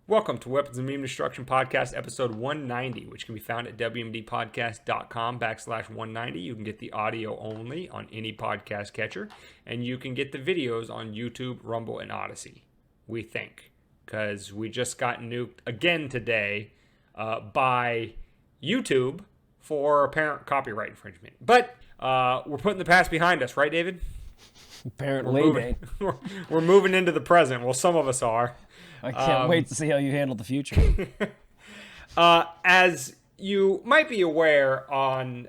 Welcome to Weapons and Meme Destruction Podcast, episode 190, which can be found at wmdpodcast.com/190. You can get the audio only on any podcast catcher, and you can get the videos on YouTube, Rumble, and Odyssey, we think, because we just got nuked again today by YouTube for apparent copyright infringement. But we're putting the past behind us, right, David? Apparently, we're moving into the present. Well, some of us are. I can't wait to see how you handle the future. As you might be aware, on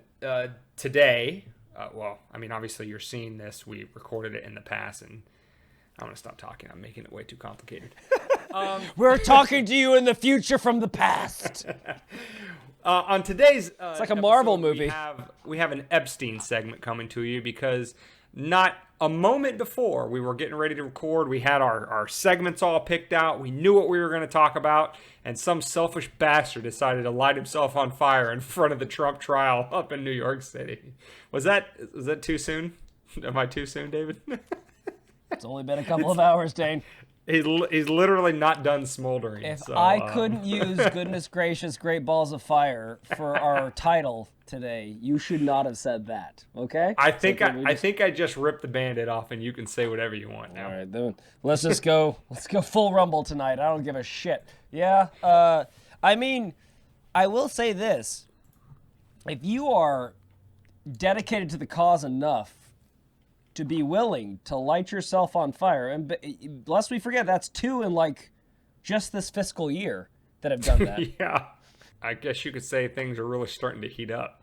today, obviously you're seeing this. We recorded it in the past, and I'm going to stop talking. I'm making it way too complicated. We're talking to you in the future from the past. On today's it's like a Marvel movie. We have an Epstein segment coming to you because not a moment before we were getting ready to record, we had our segments all picked out. We knew what we were going to talk about, and some selfish bastard decided to light himself on fire in front of the Trump trial up in New York City. Was that too soon? Am I too soon, David? It's only been a couple of hours, Dane. He's literally not done smoldering. If I couldn't use goodness gracious great balls of fire for our title today, you should not have said that, okay? I think I just ripped the Band-Aid off, and you can say whatever you want now. All right, then let's just go. Let's go full Rumble tonight. I don't give a shit. Yeah, I will say this. If you are dedicated to the cause enough to be willing to light yourself on fire, and lest we forget, that's 2 in just this fiscal year that have done that. Yeah, I guess you could say things are really starting to heat up.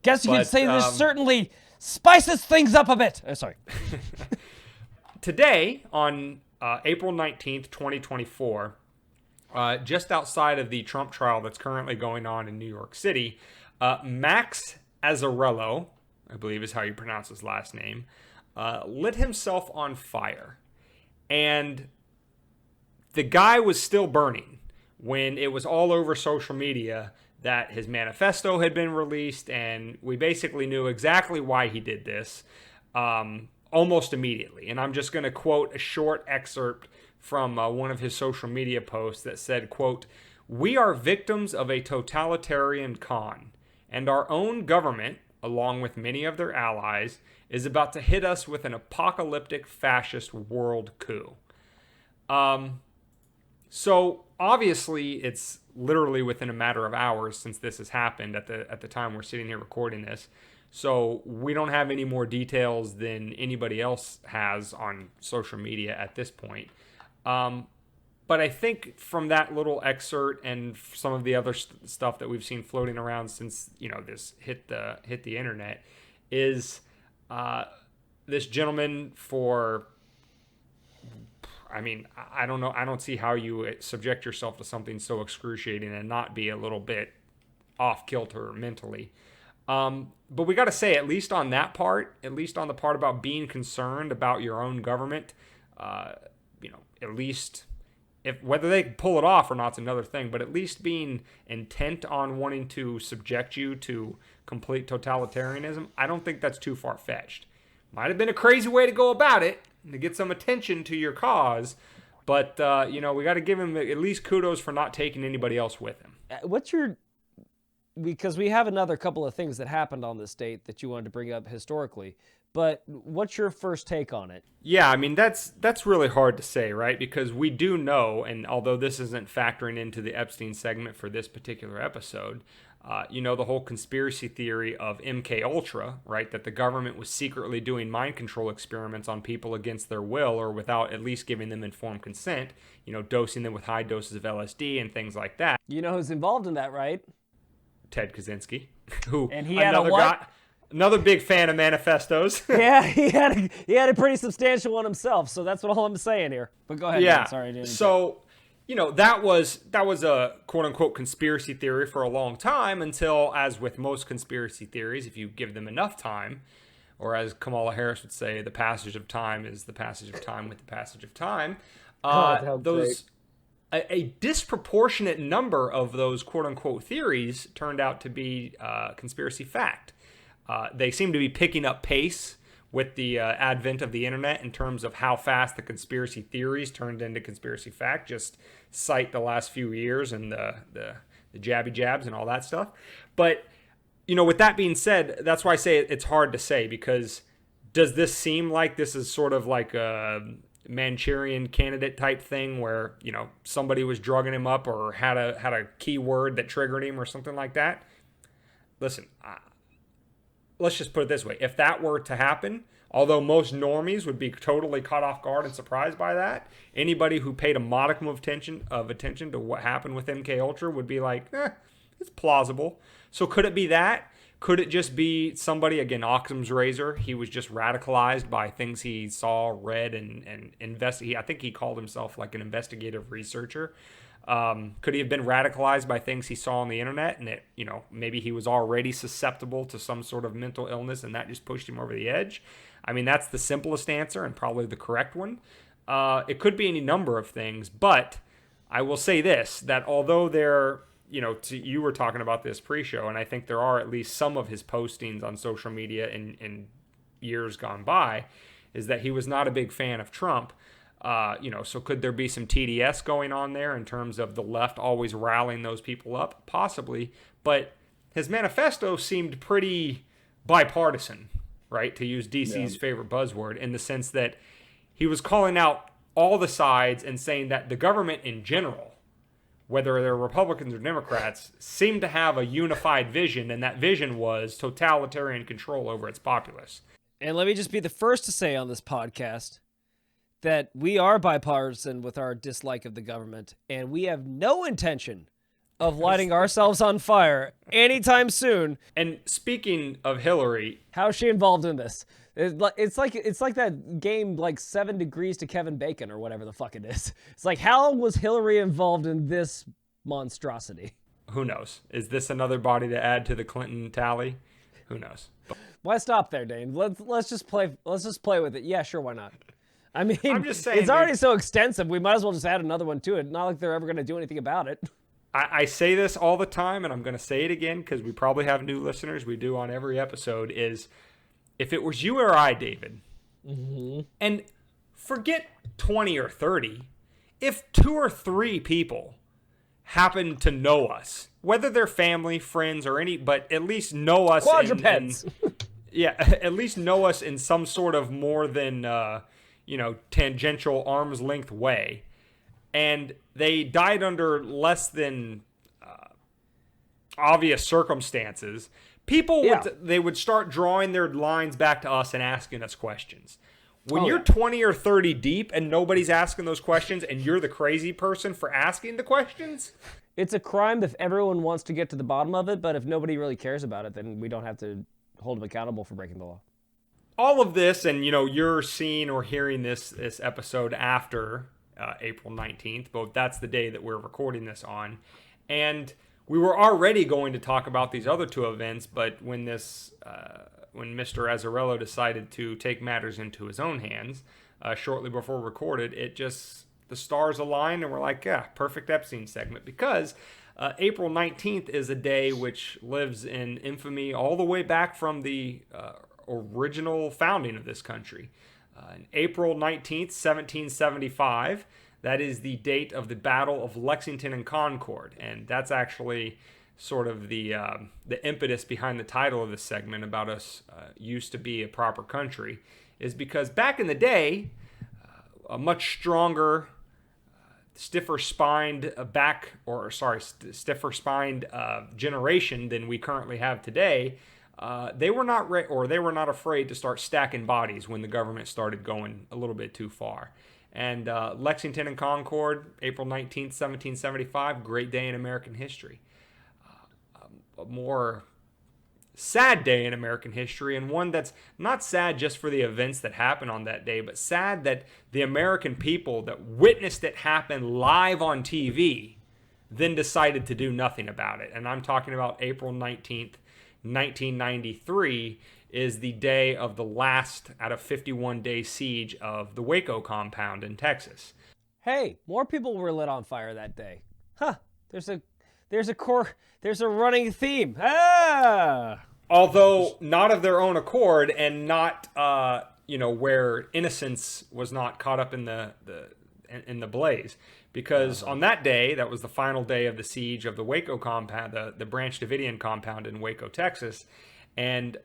Guess you could say this certainly spices things up a bit. Sorry. Today, on April 19th, 2024, just outside of the Trump trial that's currently going on in New York City, Max Azzarello, I believe is how you pronounce his last name, lit himself on fire. And the guy was still burning when it was all over social media that his manifesto had been released, and we basically knew exactly why he did this almost immediately. And I'm just going to quote a short excerpt from one of his social media posts that said, quote, "We are victims of a totalitarian con, and our own government, along with many of their allies, is about to hit us with an apocalyptic fascist world coup." So obviously it's literally within a matter of hours since this has happened at the time we're sitting here recording this. So we don't have any more details than anybody else has on social media at this point. But I think from that little excerpt and some of the other stuff that we've seen floating around since, this hit the internet, is this gentleman I don't know. I don't see how you subject yourself to something so excruciating and not be a little bit off kilter mentally. But we got to say, at least on that part, at least on the part about being concerned about your own government, at least, if whether they can pull it off or not is another thing, but at least being intent on wanting to subject you to complete totalitarianism, I don't think that's too far-fetched. Might have been a crazy way to go about it to get some attention to your cause, but we got to give him at least kudos for not taking anybody else with him. Because we have another couple of things that happened on this date that you wanted to bring up historically, but what's your first take on it? Yeah, that's really hard to say, right? Because we do know, and although this isn't factoring into the Epstein segment for this particular episode, the whole conspiracy theory of MK Ultra, right? That the government was secretly doing mind control experiments on people against their will or without at least giving them informed consent, dosing them with high doses of LSD and things like that. You know who's involved in that, right? Ted Kaczynski, who and he had another big fan of manifestos. Yeah, he had a pretty substantial one himself, so that's what all I'm saying here. But go ahead. Yeah. Man. Sorry, I didn't. So, that was a quote unquote conspiracy theory for a long time until, as with most conspiracy theories, if you give them enough time, or as Kamala Harris would say, the passage of time is the passage of time with the passage of time. A disproportionate number of those quote-unquote theories turned out to be conspiracy fact. They seem to be picking up pace with the advent of the internet in terms of how fast the conspiracy theories turned into conspiracy fact. Just cite the last few years and the jabby jabs and all that stuff. But, with that being said, that's why I say it's hard to say, because does this seem like this is sort of like a Manchurian candidate type thing where, somebody was drugging him up or had a keyword that triggered him or something like that? Listen, let's just put it this way. If that were to happen, although most normies would be totally caught off guard and surprised by that, anybody who paid a modicum of attention to what happened with MK Ultra would be like, it's plausible. So could it be that? Could it just be somebody, again, Occam's razor? He was just radicalized by things he saw, read, and invested. I think he called himself like an investigative researcher. Could he have been radicalized by things he saw on the internet, and it, maybe he was already susceptible to some sort of mental illness and that just pushed him over the edge? I mean, that's the simplest answer and probably the correct one. It could be any number of things, but I will say this, that although you were talking about this pre-show, and I think there are at least some of his postings on social media in years gone by, is that he was not a big fan of Trump. So could there be some TDS going on there in terms of the left always rallying those people up? Possibly, but his manifesto seemed pretty bipartisan, right? To use DC's favorite buzzword, in the sense that he was calling out all the sides and saying that the government in general, whether they're Republicans or Democrats, seem to have a unified vision, and that vision was totalitarian control over its populace. And let me just be the first to say on this podcast that we are bipartisan with our dislike of the government, and we have no intention of lighting ourselves on fire anytime soon. And speaking of Hillary, how is she involved in this? It's like that game, like 7 Degrees to Kevin Bacon or whatever the fuck it is. It's like, how was Hillary involved in this monstrosity? Who knows? Is this another body to add to the Clinton tally? Who knows? Why stop there, Dane? Let's just play with it. Yeah, sure, why not? I mean, I'm just saying, it's already so extensive. We might as well just add another one to it. Not like they're ever going to do anything about it. I say this all the time, and I'm going to say it again because we probably have new listeners. We do on every episode. Is if it was you or I, David, and forget 20 or 30, if 2 or 3 people happen to know us, whether they're family, friends, or but at least know us. Quadrupeds. At least know us in some sort of more than, tangential arm's length way. And they died under less than obvious circumstances. People would start drawing their lines back to us and asking us questions. When you're 20 or 30 deep and nobody's asking those questions, and you're the crazy person for asking the questions, it's a crime if everyone wants to get to the bottom of it. But if nobody really cares about it, then we don't have to hold them accountable for breaking the law. All of this, and you're seeing or hearing this episode after April 19th, but that's the day that we're recording this on. And we were already going to talk about these other 2 events, but when when Mr. Azzarello decided to take matters into his own hands shortly before we recorded, the stars aligned, and we're like, yeah, perfect Epstein segment, because April 19th is a day which lives in infamy all the way back from the original founding of this country. April 19th, 1775, that is the date of the Battle of Lexington and Concord, and that's actually sort of the impetus behind the title of this segment about us used to be a proper country, is because back in the day, a much stronger, stiffer-spined generation than we currently have today, they were not afraid to start stacking bodies when the government started going a little bit too far. And Lexington and Concord, April 19th, 1775, great day in American history. A more sad day in American history, and one that's not sad just for the events that happened on that day, but sad that the American people that witnessed it happen live on TV then decided to do nothing about it. And I'm talking about April 19th, 1993 is the day of the last out of 51-day siege of the Waco compound in Texas. Hey, more people were lit on fire that day. Huh, there's a running theme. Ah! although not of their own accord, and not where innocence was not caught up in the blaze, because on that day, that was the final day of the siege of the Waco compound, the Branch Davidian compound in Waco, Texas, and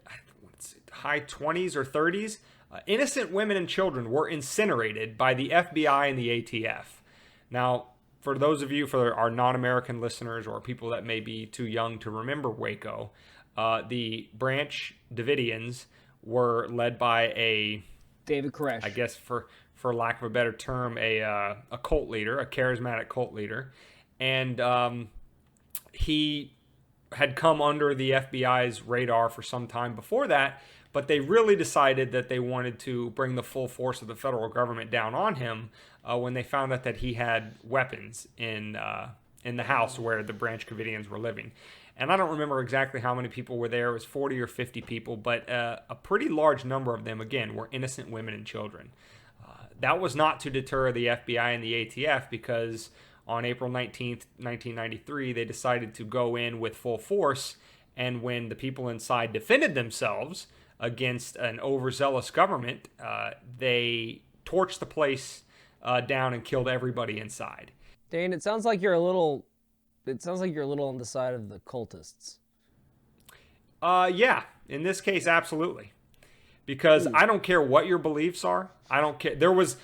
high 20s or 30s, innocent women and children were incinerated by the FBI and the ATF. Now, for those of you, for our non-American listeners or people that may be too young to remember Waco, the Branch Davidians were led by a David Koresh. I guess for lack of a better term, a cult leader, a charismatic cult leader, and he had come under the FBI's radar for some time before that. But they really decided that they wanted to bring the full force of the federal government down on him when they found out that he had weapons in the house where the Branch Davidians were living. And I don't remember exactly how many people were there. It was 40 or 50 people, but a pretty large number of them, again, were innocent women and children. That was not to deter the FBI and the ATF, because on April 19th, 1993, they decided to go in with full force. And when the people inside defended themselves against an overzealous government, they torched the place down and killed everybody inside. Dane, it sounds like you're a little on the side of the cultists. Yeah, in this case, absolutely. Because I don't care what your beliefs are. I don't care. There was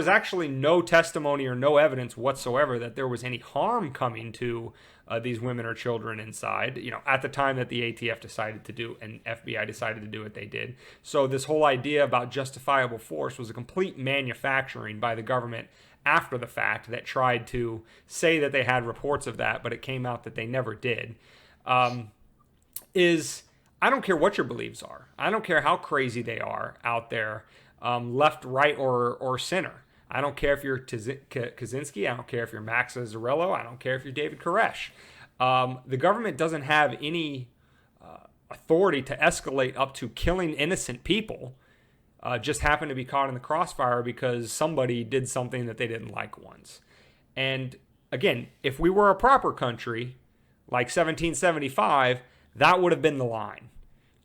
actually no testimony or no evidence whatsoever that there was any harm coming to these women or children inside, at the time that the ATF decided to do and FBI decided to do what they did. So this whole idea about justifiable force was a complete manufacturing by the government after the fact that tried to say that they had reports of that, but it came out that they never did. I don't care what your beliefs are. I don't care how crazy they are out there, left, right, or center. I don't care if you're Kaczynski. I don't care if you're Max Azzarello. I don't care if you're David Koresh. The government doesn't have any authority to escalate up to killing innocent people. Just happen to be caught in the crossfire because somebody did something that they didn't like once. And again, if we were a proper country, like 1775, that would have been the line.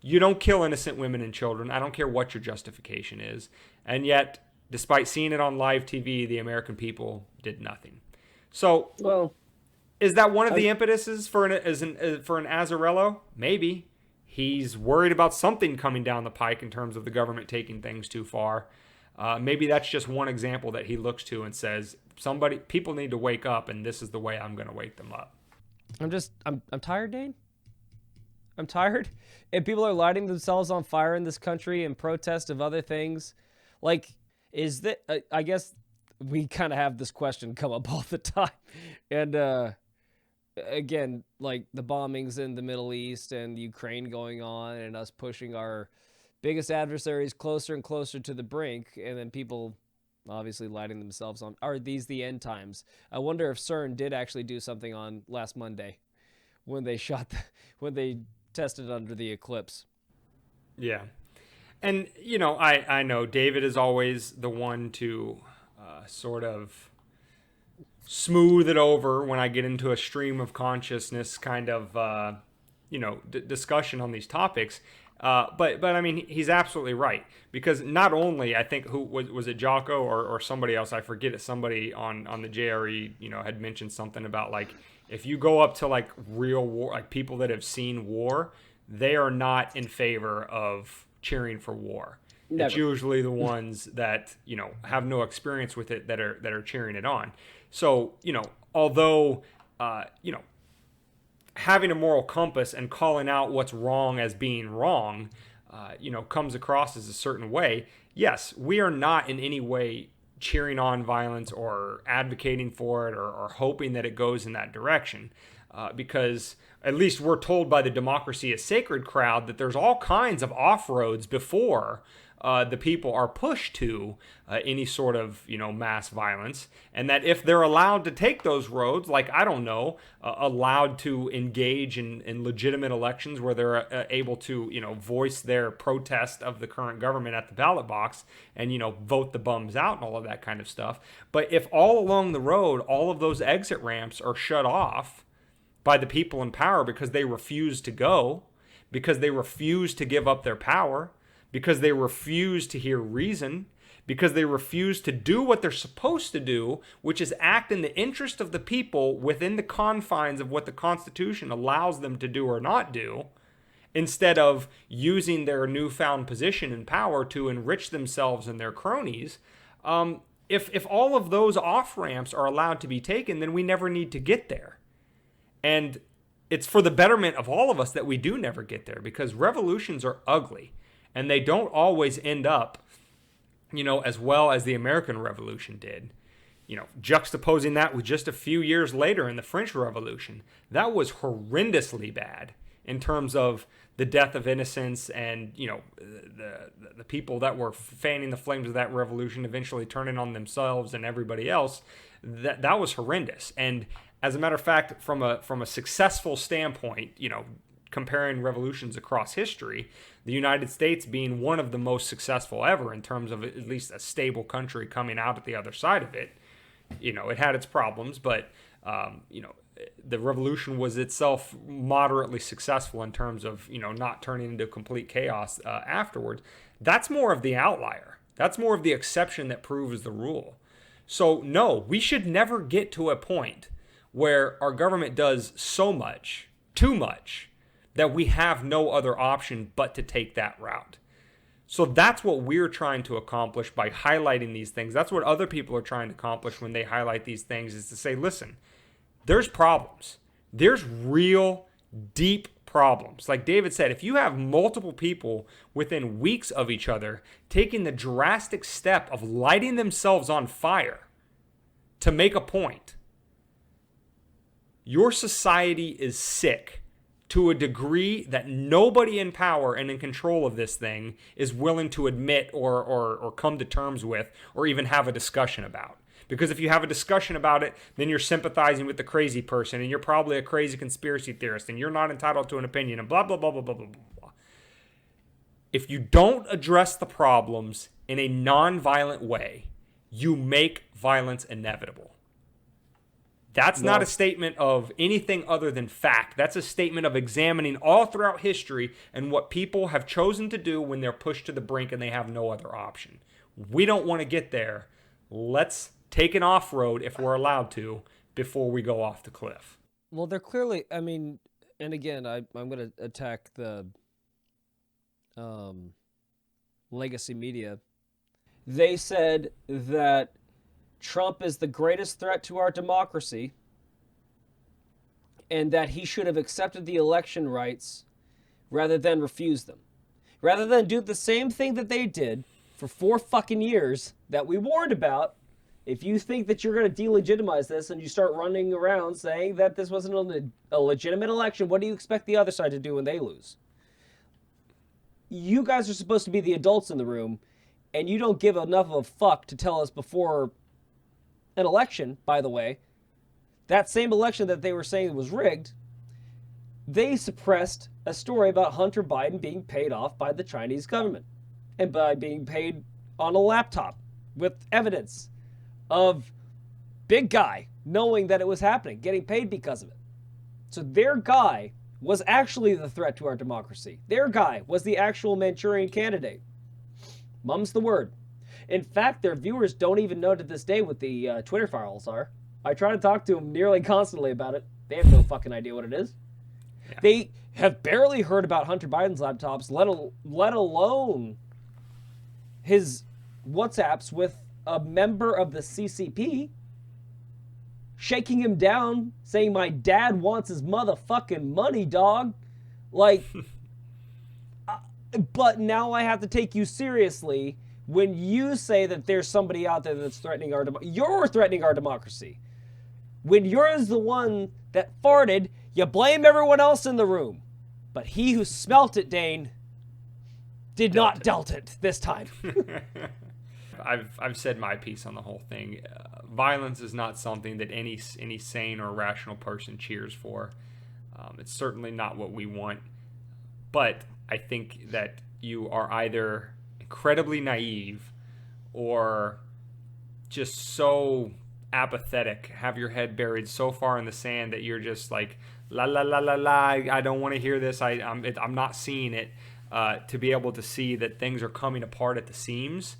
You don't kill innocent women and children. I don't care what your justification is. And yet, despite seeing it on live TV, the American people did nothing. So, is that one of the impetuses for an Azzarello? Maybe. He's worried about something coming down the pike in terms of the government taking things too far. Maybe that's just one example that he looks to and says, people need to wake up, and this is the way I'm going to wake them up. I'm tired, Dane. I'm tired. And people are lighting themselves on fire in this country in protest of other things. Like, is that, I guess we kind of have this question come up all the time. And, again, like the bombings in the Middle East and Ukraine going on and us pushing our biggest adversaries closer and closer to the brink, and then people obviously lighting themselves on. Are these the end times? I wonder if CERN did actually do something on last Monday when they when they tested under the eclipse. Yeah. And, I know David is always the one to sort of smooth it over when I get into a stream of consciousness kind of, discussion on these topics. But I mean, he's absolutely right, because not only, I think, who was it, Jocko or somebody else, I forget it, somebody on the JRE, had mentioned something about, like, if you go up to, like, real war, like people that have seen war, they are not in favor of cheering for war. Never. It's usually the ones that, have no experience with it that are cheering it on. So, although, having a moral compass and calling out what's wrong as being wrong, comes across as a certain way. Yes, we are not in any way cheering on violence or advocating for it or hoping that it goes in that direction. Because at least we're told by the Democracy is Sacred crowd that there's all kinds of off-roads before the people are pushed to any sort of, mass violence, and that if they're allowed to take those roads, like, I don't know, allowed to engage in legitimate elections where they're able to, voice their protest of the current government at the ballot box and, vote the bums out and all of that kind of stuff. But if all along the road, all of those exit ramps are shut off by the people in power because they refuse to go, because they refuse to give up their power, because they refuse to hear reason, because they refuse to do what they're supposed to do, which is act in the interest of the people within the confines of what the Constitution allows them to do or not do, instead of using their newfound position and power to enrich themselves and their cronies. If all of those off-ramps are allowed to be taken, then we never need to get there. And it's for the betterment of all of us that we do never get there, because revolutions are ugly, and they don't always end up, as well as the American Revolution did. Juxtaposing that with just a few years later in the French Revolution, that was horrendously bad in terms of the death of innocents and, the people that were fanning the flames of that revolution eventually turning on themselves and everybody else. That was horrendous. And as a matter of fact, from a successful standpoint, comparing revolutions across history, the United States being one of the most successful ever in terms of at least a stable country coming out at the other side of it. It had its problems, but, the revolution was itself moderately successful in terms of, not turning into complete chaos afterwards. That's more of the outlier. That's more of the exception that proves the rule. So, no, we should never get to a point where our government does so much, too much, that we have no other option but to take that route. So that's what we're trying to accomplish by highlighting these things. That's what other people are trying to accomplish when they highlight these things, is to say, listen, there's problems. There's real, deep problems. Like David said, if you have multiple people within weeks of each other taking the drastic step of lighting themselves on fire to make a point, your society is sick to a degree that nobody in power and in control of this thing is willing to admit or come to terms with or even have a discussion about. Because if you have a discussion about it, then you're sympathizing with the crazy person, and you're probably a crazy conspiracy theorist, and you're not entitled to an opinion, and blah, blah, blah, blah, blah, blah, blah. If you don't address the problems in a non-violent way, you make violence inevitable. That's not a statement of anything other than fact. That's a statement of examining all throughout history and what people have chosen to do when they're pushed to the brink and they have no other option. We don't want to get there. Let's take an off-road, if we're allowed to, before we go off the cliff. Well, they're clearly, and again, I'm going to attack the legacy media. They said that Trump is the greatest threat to our democracy and that he should have accepted the election rights rather than refuse them. Rather than do the same thing that they did for 4 fucking years that we warned about. If you think that you're going to delegitimize this and you start running around saying that this wasn't a legitimate election, what do you expect the other side to do when they lose? You guys are supposed to be the adults in the room, and you don't give enough of a fuck to tell us before an election, by the way. That same election that they were saying was rigged, they suppressed a story about Hunter Biden being paid off by the Chinese government and by being paid on a laptop with evidence of big guy knowing that it was happening, getting paid because of it. So their guy was actually the threat to our democracy. Their guy was the actual Manchurian candidate. Mum's the word. In fact, their viewers don't even know to this day what the Twitter files are. I try to talk to them nearly constantly about it. They have no fucking idea what it is. Yeah. They have barely heard about Hunter Biden's laptops, let alone his WhatsApps with a member of the CCP, shaking him down, saying, "My dad wants his motherfucking money, dog." Like, but now I have to take you seriously when you say that there's somebody out there that's threatening our democracy. You're threatening our democracy. When you're the one that farted, you blame everyone else in the room. But he who smelt it, Dane, did not dealt it this time. I've said my piece on the whole thing. Violence is not something that any sane or rational person cheers for. It's certainly not what we want. But I think that you are either incredibly naive or just so apathetic, have your head buried so far in the sand that you're just like, la la la la la, I don't want to hear this, I'm not seeing it, to be able to see that things are coming apart at the seams,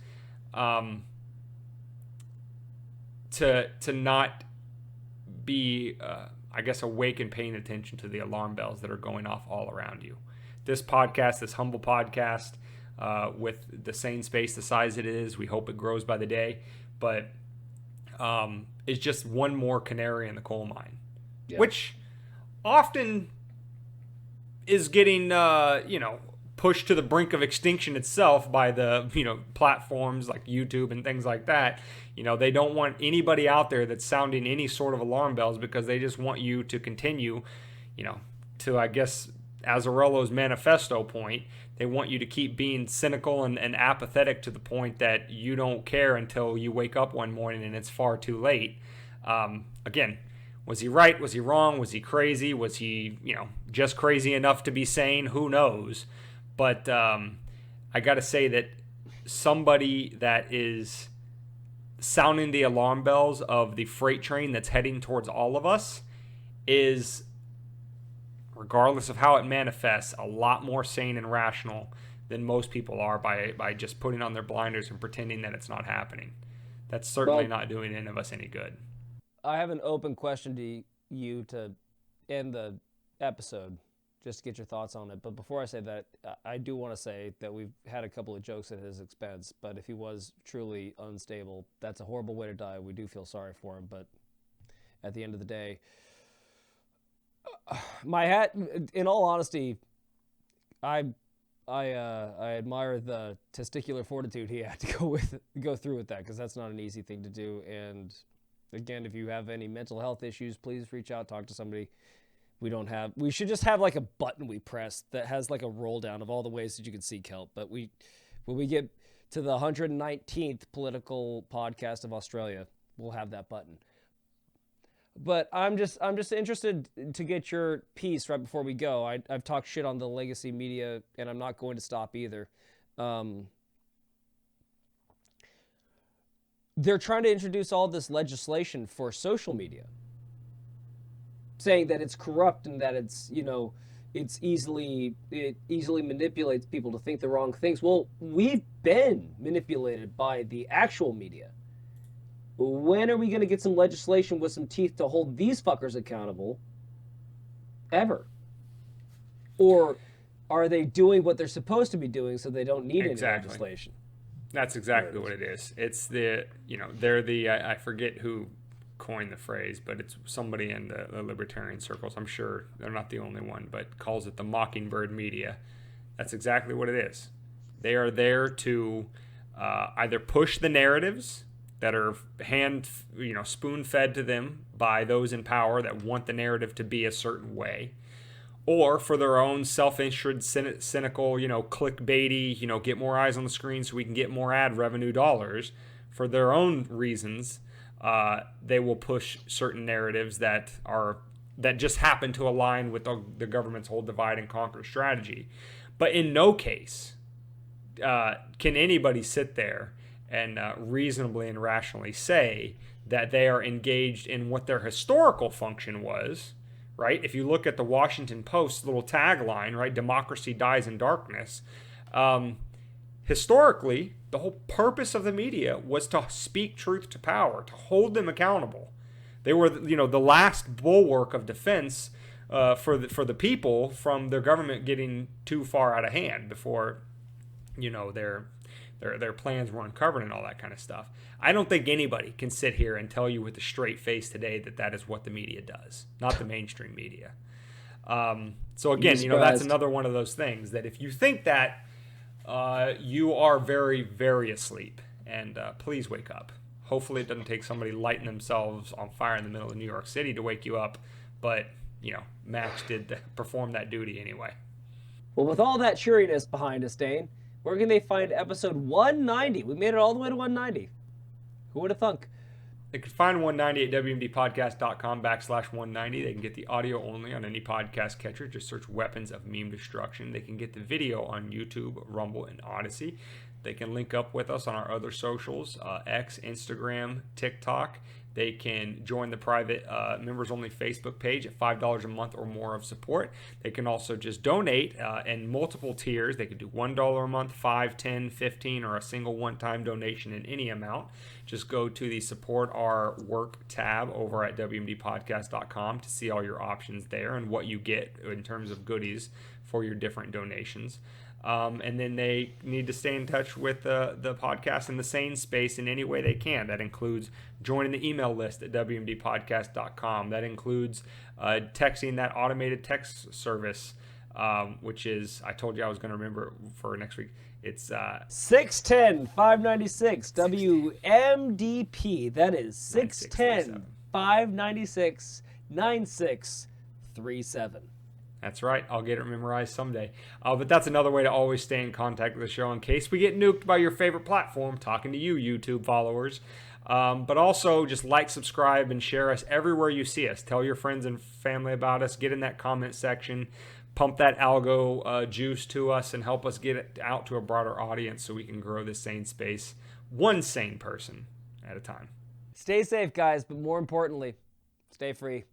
to not be, I guess, awake and paying attention to the alarm bells that are going off all around you. This podcast, this humble podcast, with the sane space the size it is, we hope it grows by the day, but it's just one more canary in the coal mine, which often is getting, pushed to the brink of extinction itself by the, platforms like YouTube and things like that. They don't want anybody out there that's sounding any sort of alarm bells, because they just want you to continue, to, I guess, Azzarello's manifesto point. They want you to keep being cynical and apathetic to the point that you don't care until you wake up one morning and it's far too late. Again, was he right? Was he wrong? Was he crazy? Was he, just crazy enough to be sane? Who knows? But I got to say that somebody that is sounding the alarm bells of the freight train that's heading towards all of us is, regardless of how it manifests, a lot more sane and rational than most people are by just putting on their blinders and pretending that it's not happening. That's certainly not doing any of us any good. I have an open question to you to end the episode, just to get your thoughts on it. But before I say that, I do want to say that we've had a couple of jokes at his expense, but if he was truly unstable, that's a horrible way to die. We do feel sorry for him, but at the end of the day, my hat, in all honesty, I admire the testicular fortitude he had to go through with that, because that's not an easy thing to do. And again, if you have any mental health issues, please reach out, talk to somebody. We should just have like a button we press that has like a roll down of all the ways that you can seek help. But when we get to the 119th political podcast of Australia, we'll have that button. But I'm just interested to get your piece right before we go. I've talked shit on the legacy media, and I'm not going to stop either. They're trying to introduce all this legislation for social media, saying that it's corrupt and that it's, it easily manipulates people to think the wrong things. Well, we've been manipulated by the actual media. When are we going to get some legislation with some teeth to hold these fuckers accountable? Ever? Or are they doing what they're supposed to be doing so they don't need any legislation? That's exactly what it is. It's the, they're the, I forget who coined the phrase, but it's somebody in the libertarian circles. I'm sure they're not the only one, but calls it the mockingbird media. That's exactly what it is. They are there to either push the narratives that are spoon-fed to them by those in power that want the narrative to be a certain way, or for their own self-interested, cynical, clickbaity, get more eyes on the screen so we can get more ad revenue dollars. For their own reasons, they will push certain narratives that just happen to align with the government's whole divide and conquer strategy. But in no case can anybody sit there and reasonably and rationally say that they are engaged in what their historical function was, right? If you look at the Washington Post's little tagline, right, democracy dies in darkness, historically, the whole purpose of the media was to speak truth to power, to hold them accountable. They were, the last bulwark of defense for the people from their government getting too far out of hand before, their plans were uncovered and all that kind of stuff. I don't think anybody can sit here and tell you with a straight face today that is what the media does, not the mainstream media. So again, that's another one of those things that if you think that, you are very, very asleep, and please wake up. Hopefully it doesn't take somebody lighting themselves on fire in the middle of New York City to wake you up, but, Max did perform that duty anyway. Well, with all that cheeriness behind us, Dane, where can they find episode 190? We made it all the way to 190. Who would have thunk? They can find 190 at WMDpodcast.com/190. They can get the audio only on any podcast catcher. Just search Weapons of Meme Destruction. They can get the video on YouTube, Rumble, and Odyssey. They can link up with us on our other socials, X, Instagram, TikTok. They can join the private members-only Facebook page at $5 a month or more of support. They can also just donate in multiple tiers. They could do $1 a month, 5, 10, 15, or a single one-time donation in any amount. Just go to the Support Our Work tab over at WMDpodcast.com to see all your options there and what you get in terms of goodies for your different donations. And then they need to stay in touch with the podcast in the sane space in any way they can. That includes joining the email list at WMDpodcast.com. That includes texting that automated text service, which is, I told you I was going to remember for next week. It's 610-596 WMDP. That is 610-596-9637. That's right. I'll get it memorized someday. But that's another way to always stay in contact with the show in case we get nuked by your favorite platform. Talking to you, YouTube followers. But also just like, subscribe, and share us everywhere you see us. Tell your friends and family about us. Get in that comment section. Pump that algo juice to us and help us get it out to a broader audience so we can grow this sane space one sane person at a time. Stay safe, guys, but more importantly, stay free.